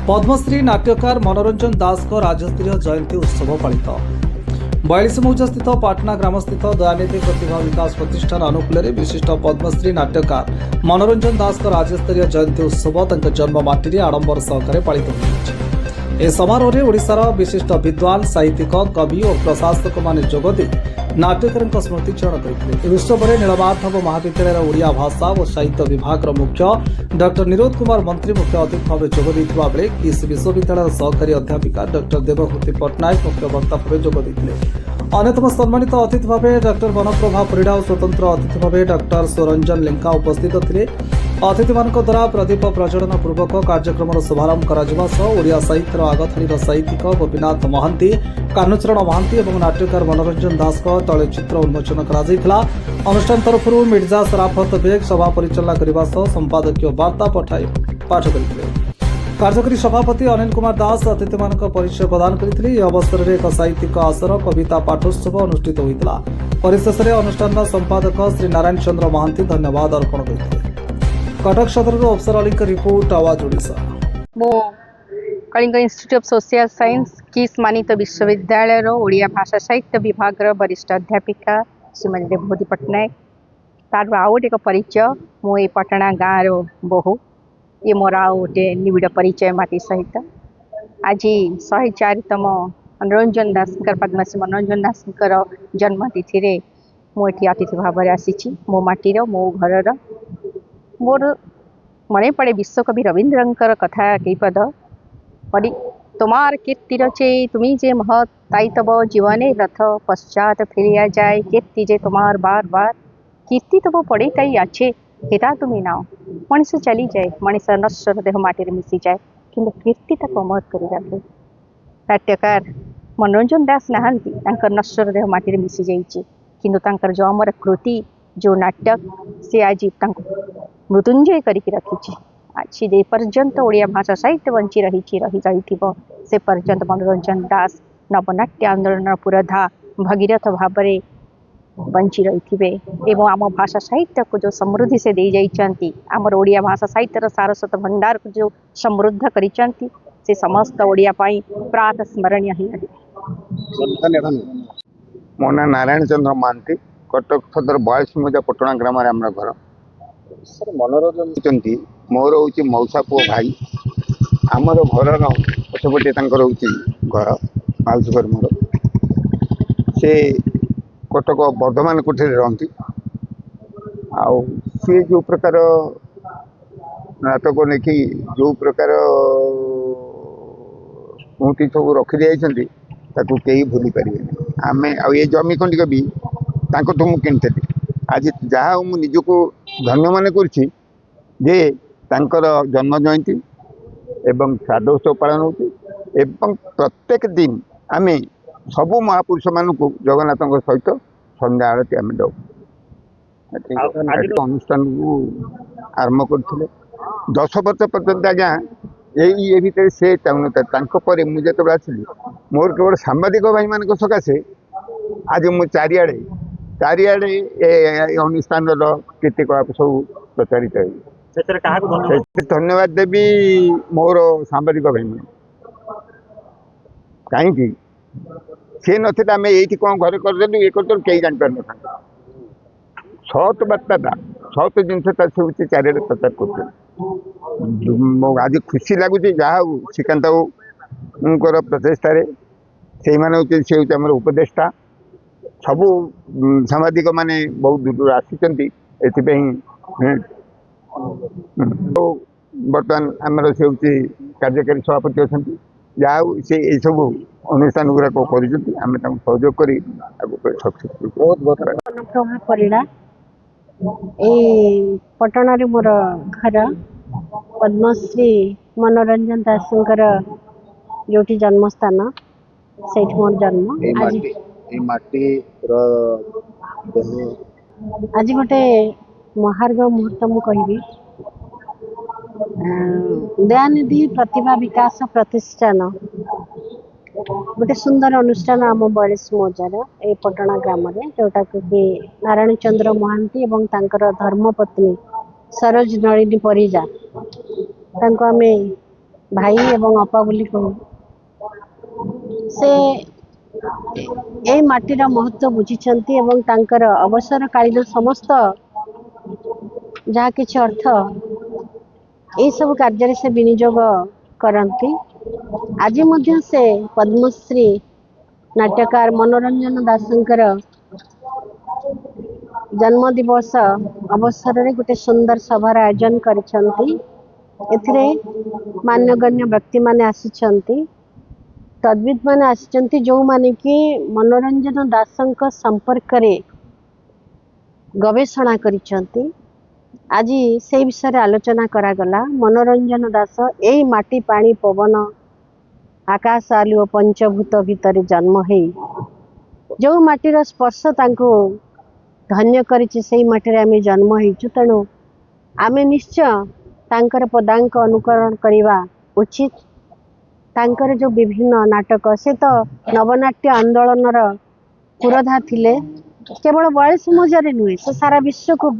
पद्मश्री नाट्यकार मनोरंजन दास को राज्यस्तरीय जयंती उत्सव पालित 42 मौजा स्थित पाटना ग्राम स्थित दयानिधि प्रतिभा विकास प्रतिष्ठान अनुकूल विशिष्ट पद्मश्री नाट्यकार मनोरंजन दास को राज्यस्तरीय जयंती उत्सव जन्ममाटी आडंबर सहकारे पालित हो समारोह में ओडिशार विशिष्ट विद्वान साहित्यिक कवि और प्रशासक मान जोगदे नाट्यकार स्मृतिचारण करते। उत्सव में नीलमाधव महाविद्यालय ओडिया भाषा और साहित्य विभाग मुख्य डॉक्टर निरोध कुमार मंत्री मुख्य अतिथि भाव जोगदेइथिबा बेले किस विश्वविद्यालय सहकारी अध्यापिका डॉक्टर देवभूति पट्टनायक मुख्य वक्ता भाव जोगदेइथिले। अन्यतम सम्मानित अतिथि भाव डॉक्टर वनप्रभा परिड़ा और स्वतंत्र अतिथि भाव डॉक्टर स्वरंजन लेंका उपस्थित थे। अतिथि मानक द्वारा प्रदीप प्रज्वलन पूर्वक कार्यक्रम शुभारंभ ओडिया साहित्यर आगथाणी साहित्यिक गोपीनाथ महांती कान्हचरण महांती और नाट्यकार मनोरंजन दास तैलचित्र उन्मोचन करा। अनुष्ठान तरफ मिर्जा सराफत बेग सभा परिचालना करने संपादकीय वार्ता पाठ करते। कार्यकारी सभापति अनिल कुमार दास अतिथि मानक परिचय प्रदान करते। अवसर में एक साहित्यिक आसर कविता पाठोत्सव अनुष्ठित होता। परिशेष में अनुष्ठान संपादक श्री नारायण चंद्र महांती धन्यवाद अर्पण करते। कटक सदर अफसर अली रिपोर्ट आवाज ओडिशा। मो Kalinga institute of social science KISS मानित विश्वविद्यालय ओडिया भाषा साहित्य विभाग वरिष्ठ अध्यापिका श्रीमती देवभूति पट्टनायक तार आउ गोटे परिचय मो ये पटना गाँव बोहू ये मोर आउ गोटे निबिड़ परिचय माटी सहित आज 104तम मनोरंजन दास पद्मश्री मनोरंजन दास जन्मतिथि रे मुझे अतिथि भाव में आसी मो माटीर मो घर मोर मन पड़े विश्वकवि रवींद्र कथा कई पद पढ़ी तुम्हार कीर्ति रचे तुम्हें जे महत ताई तब जीवने रथ पश्चात फिरिया जाए कीर्ति जे तुम्हार बार बार कीर्ति तब पड़े ताई आछे हेता तुम्हें नाओ मनीष चली जाए मनीष नश्वर देह माटी मिसी जाए कि कीर्ति तक अमर कर रखे। नाट्यकार मनोरंजन दास नहांती नश्वर देह माटी मिसी जाइए किंतु जो अमर कृति जो नाटक से आज मृत्युंजय करके रखी आज पर्यंत ओडिया भाषा साहित्य बंची रही से पर्यंत मनोरंजन दास नवनाट्य आंदोलन पुरधा भगीरथ भाव में बंची रही एवं आम भाषा साहित्य को जो समृद्धि से दे जाइए आमर ओडिया भाषा साहित्यर सारस्वत भंडार को जो समृद्ध करिसेंती से समस्त ओडिया पाई प्रात स्मरणीय ही रहे। मो ना नारायण चंद्र महांती कटक सदर 42 मौजा पटना ग्राम आम घर सर मनोरंजन मोर हूँ मौसा पु भाई आमर घर पछपटे घर माउसी घर मोर से कटक वर्धमान कोठी रहती आउ सी जो प्रकार नाटक नहीं जो प्रकार स्मृति सब रखी जाइए कई भूली पारे आम ये जमी खंडिक भी तो मुझे किनी आज जहाँ मुझे निजक धन्य मन कर जन्म जयंती एवं श्राद्ध उत्सव पालन हो प्रत्येक दिन आम सबू महापुरुष मानक जगन्नाथ सहित संध्या आरती आम दौ अनुष्ठान को आरंभ करते 10 वर्ष पर्यंत आज्ञा ये भितर से चाहून मुझे आसली मोर केवल सांबादिक भाई मान सकाशे आज मुझे चारिआडे अनुष्ठान कीर्तिकलाप सब प्रचारित है। धन्यवाद देवी मोर सांबादिक भाई मान कहीं सी ना आम ये कौन घर कर ये कई जानपार न सत बार्ता सत जिनस चारिआडे प्रचार कर आज खुशी लगुच जहाँ श्रीकांत बाबूर प्रचेषा से सी हूँ उपदेष्टा सबू सांबादिक माने बहुत दूर आसी बर्तमान आमर से हूँ कार्यकारी सभापति अच्छा जहाँ से सब अनुष्ठान गुराक करें सहयोग कर बहुत वनप्रभा परिड़ा पटना रे मोर घर पद्मश्री मनोरंजन दास जो जन्मस्थान से मोर जन्म आज गोटे महार्घ मुहूर्त मुझे दयानिधि प्रतिभा विकास प्रतिष्ठान गोटे सुंदर अनुष्ठान आम 42 मौजार ए पटना ग्राम जोटा कि नारायण चंद्र महांती एवं तांकर धर्मपत्नी सरोज नलिनी परिजा आम भाई एवं अपा बोली कहू से ए माटीर महत्व बुझिछंती एवं तांकर अवसर कालीन समस्त जहाँ किछि अर्थ ए सब कार्य से विनियोग करती। आज मध्य से पद्मश्री नाट्यकार मनोरंजन दासंकर जन्म दिवस अवसर रे गोटे सुंदर सभार आयोजन करिसेंती। एथिरे मान्यगण्य व्यक्ति माने आसिछंती, तद्विद माने आसिछंती जो माने कि मनोरंजन दासंक संपर्क रे गवेषणा करिसेंती। आज से विषय आलोचना करागला। मनोरंजन दास एई माटी पानी पवन आकाश आलुओ पंचभूत भितर जन्म है जो माटीर स्पर्श तांको धन्य करिछि सेई माटीरे आमे जन्म होइछु। तेणु आमे निश्चय तांकर पदांक अनुकरण करिवा उचित। तांकर जो विभिन्न नाटक से तो नवनाट्य आंदोलनर पुरोधा थिले, केवल 42 मजारे नुहे से सारा विश्व को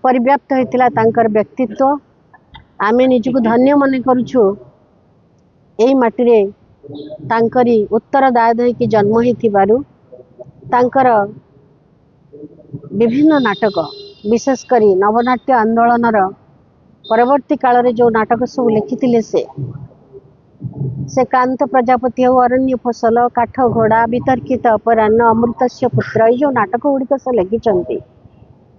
परिव्याप्त होइतिला तांकर व्यक्तित्व। आमे निजको धन्य मन करूछु एई माटीरे तांकरी उत्तरदायी होइकि जन्म होइथिबारु। तांकर विभिन्न नाटक विशेष करी नवनाट्य आंदोलनर परवर्ती काल रे जो नाटक सब लिखिथिले से कांत प्रजापति हो, अरण्य फसल, काठ घोड़ा, वितर्कित अपराह्न, अमृतस्य पुत्र ये जो नाटक गुड़िक से लिखिंट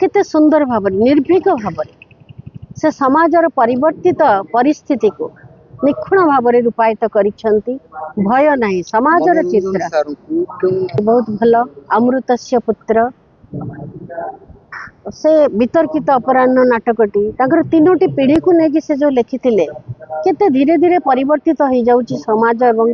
केते सुंदर भाव निर्भीक भाव से समाजर परिवर्तित परिस्थिति को निखुण भाव रूपायित करिसेंती। भय नहीं समाजर चित्र बहुत भल। अमृतस्य पुत्र से वितर्कित अपराह्न नाटकटी तांकर 3टी पीढ़ी को लेकिन से जो लिखिथिले केते धीरे धीरे परिवर्तित हो जाउची समाज एवं